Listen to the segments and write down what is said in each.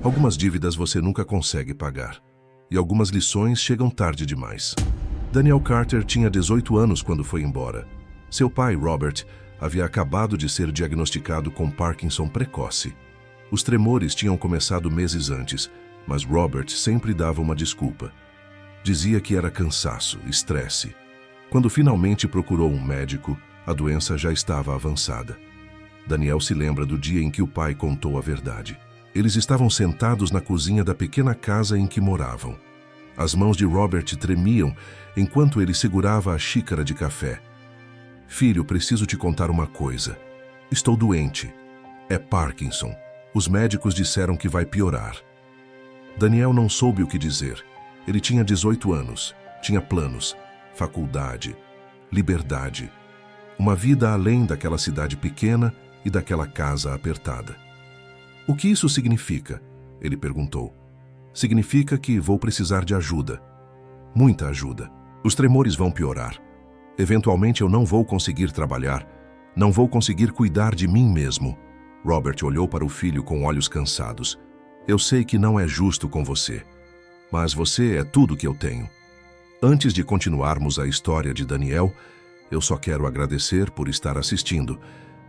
Algumas dívidas você nunca consegue pagar. E algumas lições chegam tarde demais. Daniel Carter tinha 18 anos quando foi embora. Seu pai, Robert, havia acabado de ser diagnosticado com Parkinson precoce. Os tremores tinham começado meses antes, mas Robert sempre dava uma desculpa. Dizia que era cansaço, estresse. Quando finalmente procurou um médico, a doença já estava avançada. Daniel se lembra do dia em que o pai contou a verdade. Eles estavam sentados na cozinha da pequena casa em que moravam. As mãos de Robert tremiam enquanto ele segurava a xícara de café. Filho, preciso te contar uma coisa. Estou doente. É Parkinson. Os médicos disseram que vai piorar. Daniel não soube o que dizer. Ele tinha 18 anos, tinha planos, faculdade, liberdade. Uma vida além daquela cidade pequena e daquela casa apertada. O que isso significa? Ele perguntou. Significa que vou precisar de ajuda. Muita ajuda. Os tremores vão piorar. Eventualmente eu não vou conseguir trabalhar. Não vou conseguir cuidar de mim mesmo. Robert olhou para o filho com olhos cansados. Eu sei que não é justo com você, mas você é tudo que eu tenho. Antes de continuarmos a história de Daniel, eu só quero agradecer por estar assistindo.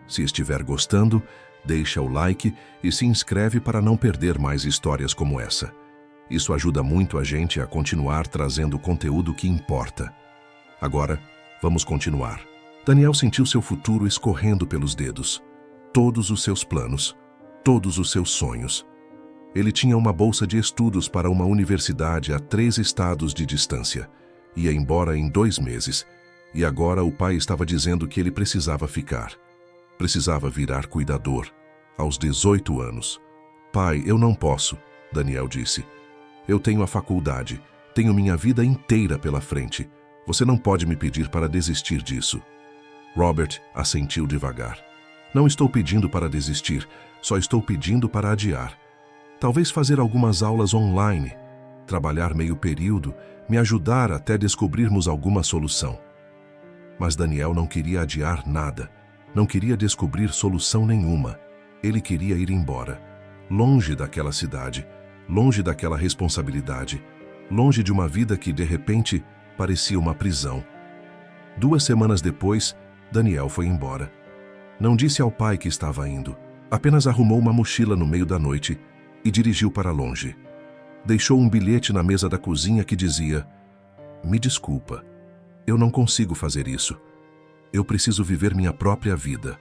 Se estiver gostando, deixa o like e se inscreve para não perder mais histórias como essa. Isso ajuda muito a gente a continuar trazendo conteúdo que importa. Agora, vamos continuar. Daniel sentiu seu futuro escorrendo pelos dedos. Todos os seus planos, todos os seus sonhos. Ele tinha uma bolsa de estudos para uma universidade a 3 estados de distância. Ia embora em 2 meses. E agora o pai estava dizendo que ele precisava ficar. Precisava virar cuidador. Aos 18 anos. Pai, eu não posso, Daniel disse. Eu tenho a faculdade. Tenho minha vida inteira pela frente. Você não pode me pedir para desistir disso. Robert assentiu devagar. Não estou pedindo para desistir. Só estou pedindo para adiar. Talvez fazer algumas aulas online. Trabalhar meio período. Me ajudar até descobrirmos alguma solução. Mas Daniel não queria adiar nada. Não queria descobrir solução nenhuma. Ele queria ir embora. Longe daquela cidade. Longe daquela responsabilidade. Longe de uma vida que, de repente, parecia uma prisão. 2 semanas depois, Daniel foi embora. Não disse ao pai que estava indo. Apenas arrumou uma mochila no meio da noite e dirigiu para longe. Deixou um bilhete na mesa da cozinha que dizia: Me desculpa, eu não consigo fazer isso. Eu preciso viver minha própria vida.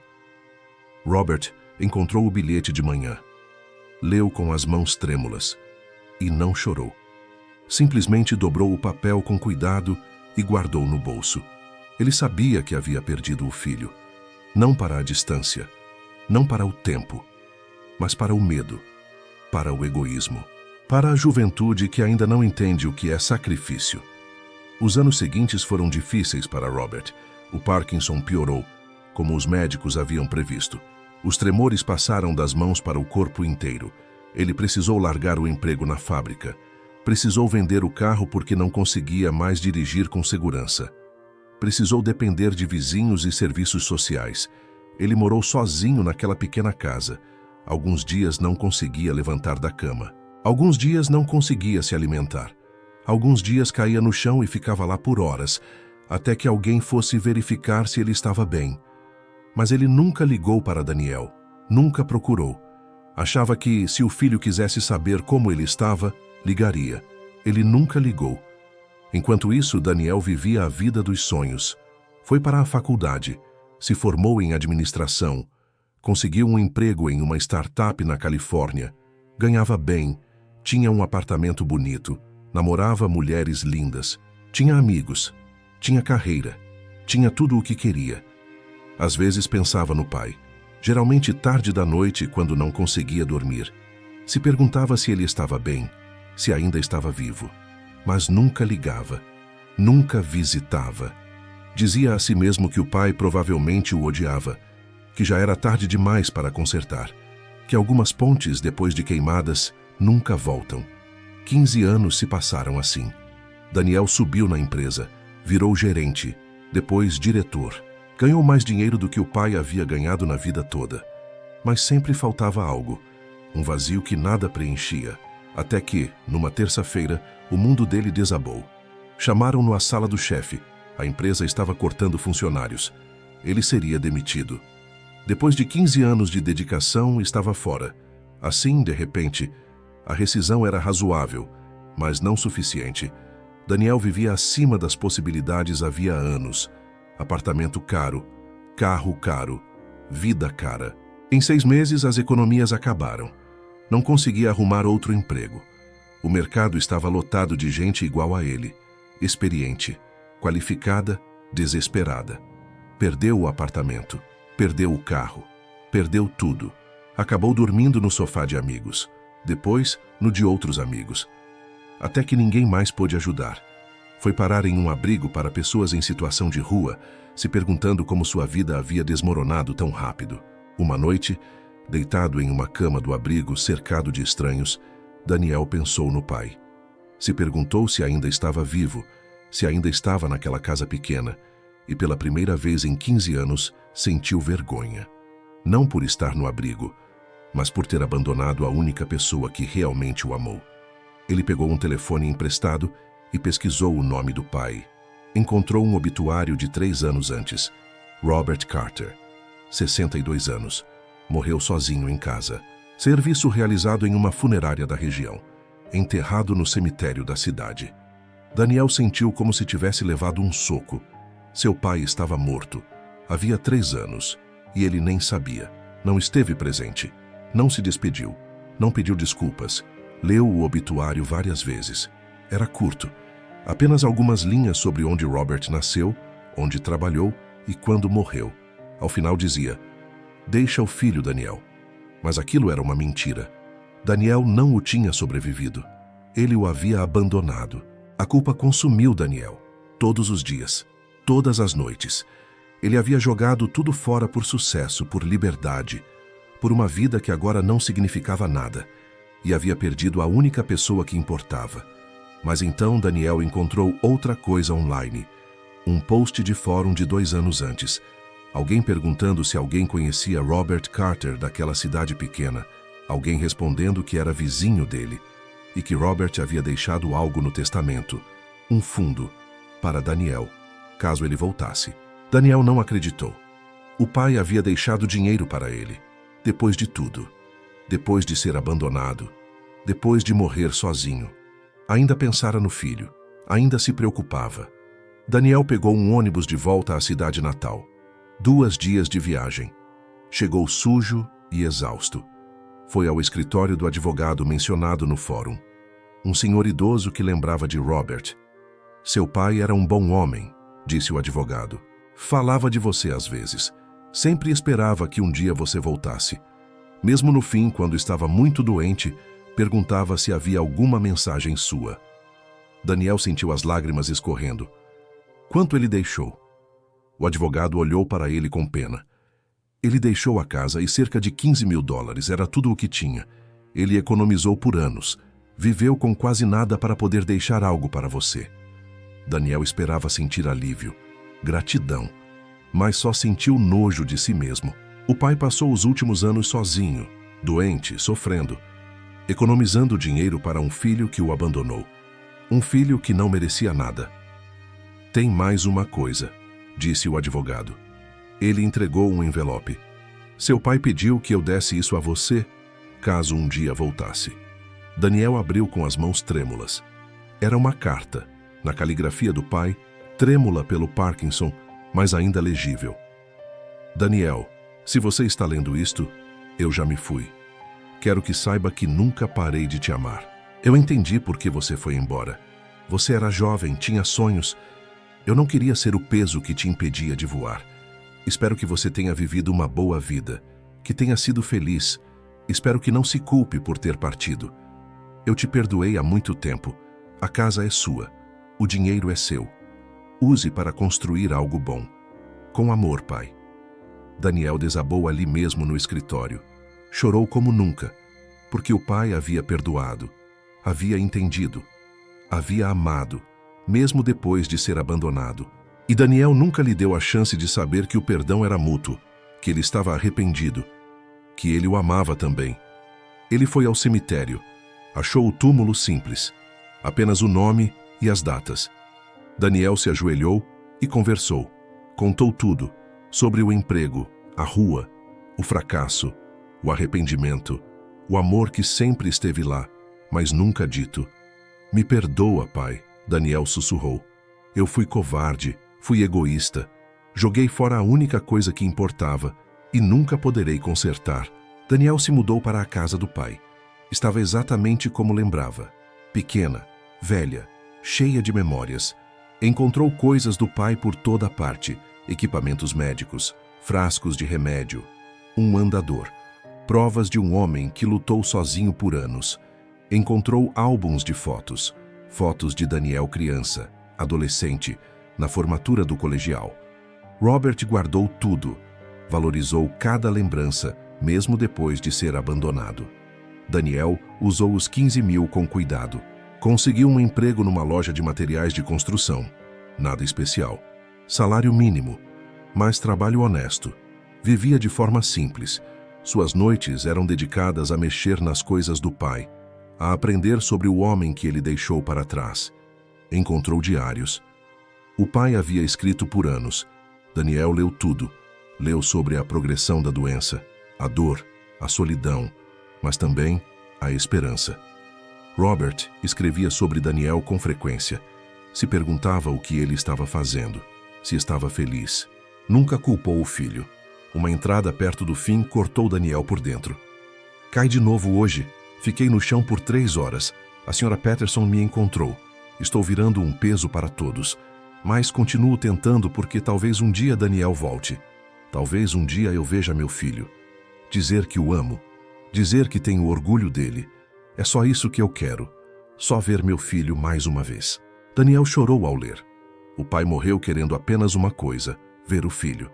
Robert encontrou o bilhete de manhã. Leu com as mãos trêmulas e não chorou. Simplesmente dobrou o papel com cuidado e guardou no bolso. Ele sabia que havia perdido o filho. Não para a distância, não para o tempo, mas para o medo, para o egoísmo, para a juventude que ainda não entende o que é sacrifício. Os anos seguintes foram difíceis para Robert. O Parkinson piorou, como os médicos haviam previsto. Os tremores passaram das mãos para o corpo inteiro. Ele precisou largar o emprego na fábrica. Precisou vender o carro porque não conseguia mais dirigir com segurança. Precisou depender de vizinhos e serviços sociais. Ele morou sozinho naquela pequena casa. Alguns dias não conseguia levantar da cama. Alguns dias não conseguia se alimentar. Alguns dias caía no chão e ficava lá por horas, até que alguém fosse verificar se ele estava bem. Mas ele nunca ligou para Daniel, nunca procurou. Achava que, se o filho quisesse saber como ele estava, ligaria. Ele nunca ligou. Enquanto isso, Daniel vivia a vida dos sonhos. Foi para a faculdade, se formou em administração, conseguiu um emprego em uma startup na Califórnia, ganhava bem, tinha um apartamento bonito, namorava mulheres lindas, tinha amigos, tinha carreira, tinha tudo o que queria. Às vezes pensava no pai, geralmente tarde da noite quando não conseguia dormir. Se perguntava se ele estava bem, se ainda estava vivo. Mas nunca ligava, nunca visitava. Dizia a si mesmo que o pai provavelmente o odiava, que já era tarde demais para consertar, que algumas pontes, depois de queimadas, nunca voltam. 15 anos se passaram assim. Daniel subiu na empresa, virou gerente, depois diretor. Ganhou mais dinheiro do que o pai havia ganhado na vida toda. Mas sempre faltava algo. um vazio que nada preenchia, até que, numa terça-feira, o mundo dele desabou. Chamaram-no à sala do chefe. A empresa estava cortando funcionários. Ele seria demitido. Depois de 15 anos de dedicação, estava fora. Assim, de repente, a rescisão era razoável, mas não suficiente. Daniel vivia acima das possibilidades havia anos. Apartamento caro, carro caro, vida cara. Em 6 meses, as economias acabaram. Não conseguia arrumar outro emprego. O mercado estava lotado de gente igual a ele, experiente, qualificada, desesperada. Perdeu o apartamento, perdeu o carro, perdeu tudo. Acabou dormindo no sofá de amigos, depois no de outros amigos. Até que ninguém mais pôde ajudar. Foi parar em um abrigo para pessoas em situação de rua, se perguntando como sua vida havia desmoronado tão rápido. Uma noite, deitado em uma cama do abrigo cercado de estranhos, Daniel pensou no pai. Se perguntou se ainda estava vivo, se ainda estava naquela casa pequena, e pela primeira vez em 15 anos sentiu vergonha. Não por estar no abrigo, mas por ter abandonado a única pessoa que realmente o amou. Ele pegou um telefone emprestado e pesquisou o nome do pai. Encontrou um obituário de 3 anos antes. Robert Carter, 62 anos. Morreu sozinho em casa. Serviço realizado em uma funerária da região. Enterrado no cemitério da cidade. Daniel sentiu como se tivesse levado um soco. Seu pai estava morto. Havia 3 anos. E ele nem sabia. Não esteve presente. Não se despediu. Não pediu desculpas. Leu o obituário várias vezes. Era curto. Apenas algumas linhas sobre onde Robert nasceu, onde trabalhou e quando morreu. Ao final dizia: "Deixa o filho, Daniel." Mas aquilo era uma mentira. Daniel não o tinha sobrevivido. Ele o havia abandonado. A culpa consumiu Daniel. Todos os dias. Todas as noites. Ele havia jogado tudo fora por sucesso, por liberdade, por uma vida que agora não significava nada. E havia perdido a única pessoa que importava. Mas então Daniel encontrou outra coisa online. Um post de fórum de 2 anos antes. Alguém perguntando se alguém conhecia Robert Carter daquela cidade pequena. Alguém respondendo que era vizinho dele. E que Robert havia deixado algo no testamento. Um fundo. Para Daniel, caso ele voltasse. Daniel não acreditou. O pai havia deixado dinheiro para ele. Depois de tudo. Depois de ser abandonado. Depois de morrer sozinho. Ainda pensara no filho. Ainda se preocupava. Daniel pegou um ônibus de volta à cidade natal. 2 dias de viagem. Chegou sujo e exausto. Foi ao escritório do advogado mencionado no fórum. Um senhor idoso que lembrava de Robert. "Seu pai era um bom homem", disse o advogado. "Falava de você às vezes. Sempre esperava que um dia você voltasse. Mesmo no fim, quando estava muito doente, perguntava se havia alguma mensagem sua." Daniel sentiu as lágrimas escorrendo. Quanto ele deixou? O advogado olhou para ele com pena. Ele deixou a casa e cerca de $15.000 era tudo o que tinha. Ele economizou por anos. Viveu com quase nada para poder deixar algo para você. Daniel esperava sentir alívio, gratidão, mas só sentiu nojo de si mesmo. O pai passou os últimos anos sozinho, doente, sofrendo, economizando dinheiro para um filho que o abandonou. Um filho que não merecia nada. "Tem mais uma coisa", disse o advogado. Ele entregou um envelope. "Seu pai pediu que eu desse isso a você, caso um dia voltasse." Daniel abriu com as mãos trêmulas. Era uma carta, na caligrafia do pai, trêmula pelo Parkinson, mas ainda legível. "Daniel, se você está lendo isto, eu já me fui. Quero que saiba que nunca parei de te amar. Eu entendi por que você foi embora. Você era jovem, tinha sonhos. Eu não queria ser o peso que te impedia de voar. Espero que você tenha vivido uma boa vida, que tenha sido feliz. Espero que não se culpe por ter partido. Eu te perdoei há muito tempo. A casa é sua. O dinheiro é seu. Use para construir algo bom. Com amor, pai." Daniel desabou ali mesmo no escritório. Chorou como nunca, porque o pai havia perdoado, havia entendido, havia amado, mesmo depois de ser abandonado. E Daniel nunca lhe deu a chance de saber que o perdão era mútuo, que ele estava arrependido, que ele o amava também. Ele foi ao cemitério. Achou o túmulo simples, apenas o nome e as datas. Daniel se ajoelhou e conversou. Contou tudo, sobre o emprego, a rua, o fracasso, o arrependimento, o amor que sempre esteve lá, mas nunca dito. Me perdoa, pai, Daniel sussurrou. Eu fui covarde, fui egoísta. Joguei fora a única coisa que importava e nunca poderei consertar. Daniel se mudou para a casa do pai. Estava exatamente como lembrava. Pequena, velha, cheia de memórias. Encontrou coisas do pai por toda parte, equipamentos médicos, frascos de remédio, um andador, provas de um homem que lutou sozinho por anos. Encontrou álbuns de fotos, fotos de Daniel criança, adolescente, na formatura do colegial. Robert guardou tudo, valorizou cada lembrança, mesmo depois de ser abandonado. Daniel usou os 15 mil com cuidado. Conseguiu um emprego numa loja de materiais de construção. Nada especial. Salário mínimo, mas trabalho honesto. Vivia de forma simples. Suas noites eram dedicadas a mexer nas coisas do pai, a aprender sobre o homem que ele deixou para trás. Encontrou diários. O pai havia escrito por anos. Daniel leu tudo. Leu sobre a progressão da doença, a dor, a solidão, mas também a esperança. Robert escrevia sobre Daniel com frequência. Se perguntava o que ele estava fazendo, se estava feliz. Nunca culpou o filho. Uma entrada perto do fim cortou Daniel por dentro. Cai de novo hoje. Fiquei no chão por 3 horas. A Sra. Patterson me encontrou. Estou virando um peso para todos. Mas continuo tentando porque talvez um dia Daniel volte. Talvez um dia eu veja meu filho. Dizer que o amo. Dizer que tenho orgulho dele. É só isso que eu quero. Só ver meu filho mais uma vez. Daniel chorou ao ler. O pai morreu querendo apenas uma coisa, ver o filho.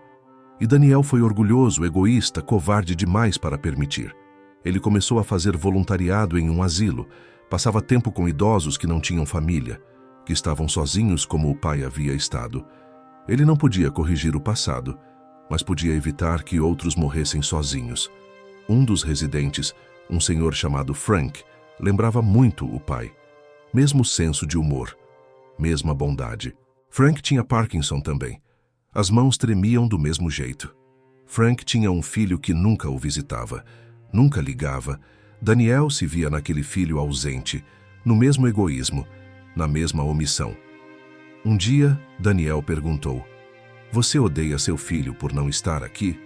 E Daniel foi orgulhoso, egoísta, covarde demais para permitir. Ele começou a fazer voluntariado em um asilo. Passava tempo com idosos que não tinham família, que estavam sozinhos como o pai havia estado. Ele não podia corrigir o passado, mas podia evitar que outros morressem sozinhos. Um dos residentes, um senhor chamado Frank, lembrava muito o pai. Mesmo senso de humor, mesma bondade. Frank tinha Parkinson também. As mãos tremiam do mesmo jeito. Frank tinha um filho que nunca o visitava, nunca ligava. Daniel se via naquele filho ausente, no mesmo egoísmo, na mesma omissão. Um dia, Daniel perguntou: "Você odeia seu filho por não estar aqui?"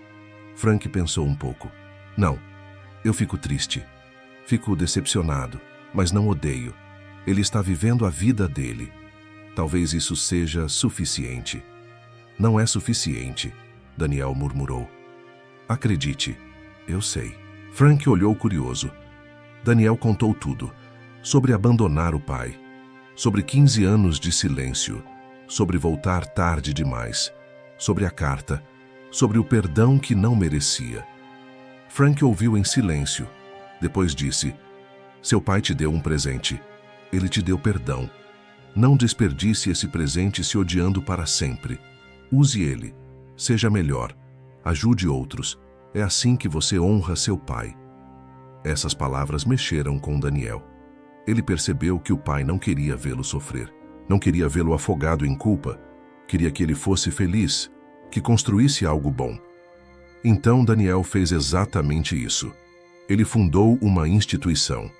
Frank pensou um pouco. "Não, eu fico triste. Fico decepcionado, mas não odeio. Ele está vivendo a vida dele. Talvez isso seja suficiente." "Não é suficiente", Daniel murmurou. "Acredite, eu sei." Frank olhou curioso. Daniel contou tudo. Sobre abandonar o pai. Sobre 15 anos de silêncio. Sobre voltar tarde demais. Sobre a carta. Sobre o perdão que não merecia. Frank ouviu em silêncio. Depois disse: "Seu pai te deu um presente. Ele te deu perdão. Não desperdice esse presente se odiando para sempre. Use ele. Seja melhor. Ajude outros. É assim que você honra seu pai." Essas palavras mexeram com Daniel. Ele percebeu que o pai não queria vê-lo sofrer. Não queria vê-lo afogado em culpa. Queria que ele fosse feliz, que construísse algo bom. Então Daniel fez exatamente isso. Ele fundou uma instituição.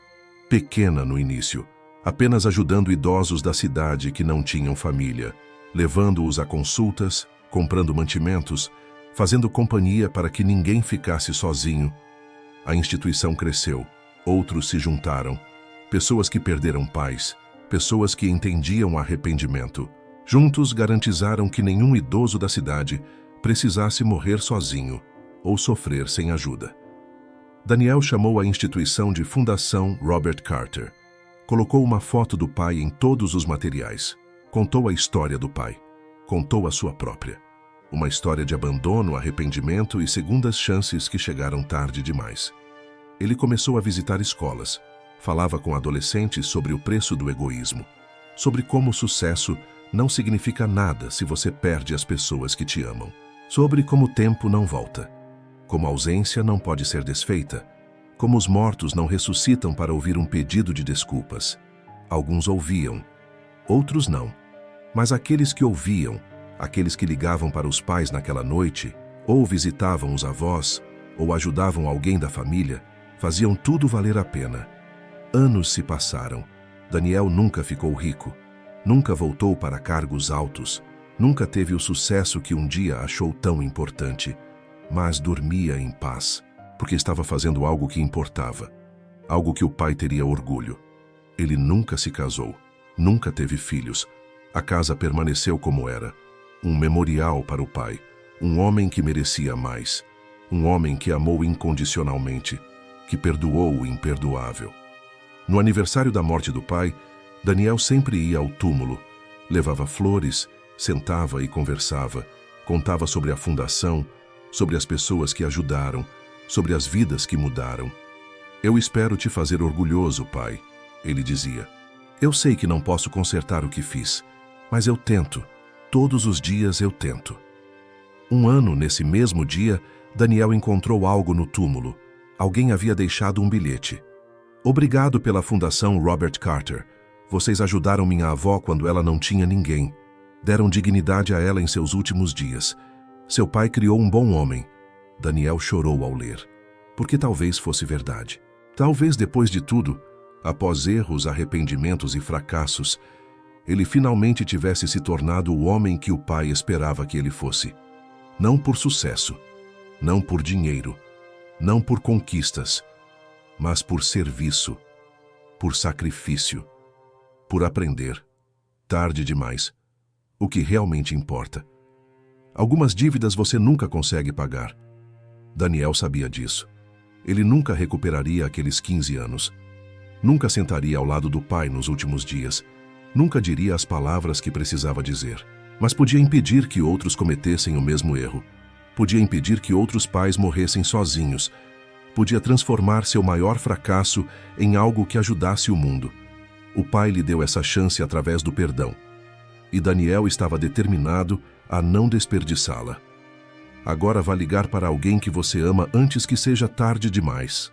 Pequena no início, apenas ajudando idosos da cidade que não tinham família, levando-os a consultas, comprando mantimentos, fazendo companhia para que ninguém ficasse sozinho. A instituição cresceu, outros se juntaram, pessoas que perderam pais, pessoas que entendiam arrependimento. Juntos garantizaram que nenhum idoso da cidade precisasse morrer sozinho ou sofrer sem ajuda. Daniel chamou a instituição de Fundação Robert Carter. Colocou uma foto do pai em todos os materiais. Contou a história do pai. Contou a sua própria. Uma história de abandono, arrependimento e segundas chances que chegaram tarde demais. Ele começou a visitar escolas. Falava com adolescentes sobre o preço do egoísmo. Sobre como o sucesso não significa nada se você perde as pessoas que te amam. Sobre como o tempo não volta. Como a ausência não pode ser desfeita. Como os mortos não ressuscitam para ouvir um pedido de desculpas. Alguns ouviam, outros não. Mas aqueles que ouviam, aqueles que ligavam para os pais naquela noite, ou visitavam os avós, ou ajudavam alguém da família, faziam tudo valer a pena. Anos se passaram. Daniel nunca ficou rico, nunca voltou para cargos altos, nunca teve o sucesso que um dia achou tão importante, mas dormia em paz, porque estava fazendo algo que importava, algo que o pai teria orgulho. Ele nunca se casou, nunca teve filhos. A casa permaneceu como era, um memorial para o pai, um homem que merecia mais, um homem que amou incondicionalmente, que perdoou o imperdoável. No aniversário da morte do pai, Daniel sempre ia ao túmulo, levava flores, sentava e conversava, contava sobre a fundação, sobre as pessoas que ajudaram, sobre as vidas que mudaram. Eu espero te fazer orgulhoso, pai, ele dizia. Eu sei que não posso consertar o que fiz, mas eu tento. Todos os dias eu tento. Um ano, nesse mesmo dia, Daniel encontrou algo no túmulo. Alguém havia deixado um bilhete. Obrigado pela Fundação Robert Carter. Vocês ajudaram minha avó quando ela não tinha ninguém. Deram dignidade a ela em seus últimos dias. Seu pai criou um bom homem. Daniel chorou ao ler, porque talvez fosse verdade. Talvez depois de tudo, após erros, arrependimentos e fracassos, ele finalmente tivesse se tornado o homem que o pai esperava que ele fosse. Não por sucesso, não por dinheiro, não por conquistas, mas por serviço, por sacrifício, por aprender. Tarde demais. O que realmente importa. Algumas dívidas você nunca consegue pagar. Daniel sabia disso. Ele nunca recuperaria aqueles 15 anos. Nunca sentaria ao lado do pai nos últimos dias. Nunca diria as palavras que precisava dizer. Mas podia impedir que outros cometessem o mesmo erro. Podia impedir que outros pais morressem sozinhos. Podia transformar seu maior fracasso em algo que ajudasse o mundo. O pai lhe deu essa chance através do perdão. E Daniel estava determinado a não desperdiçá-la. Agora vá ligar para alguém que você ama antes que seja tarde demais.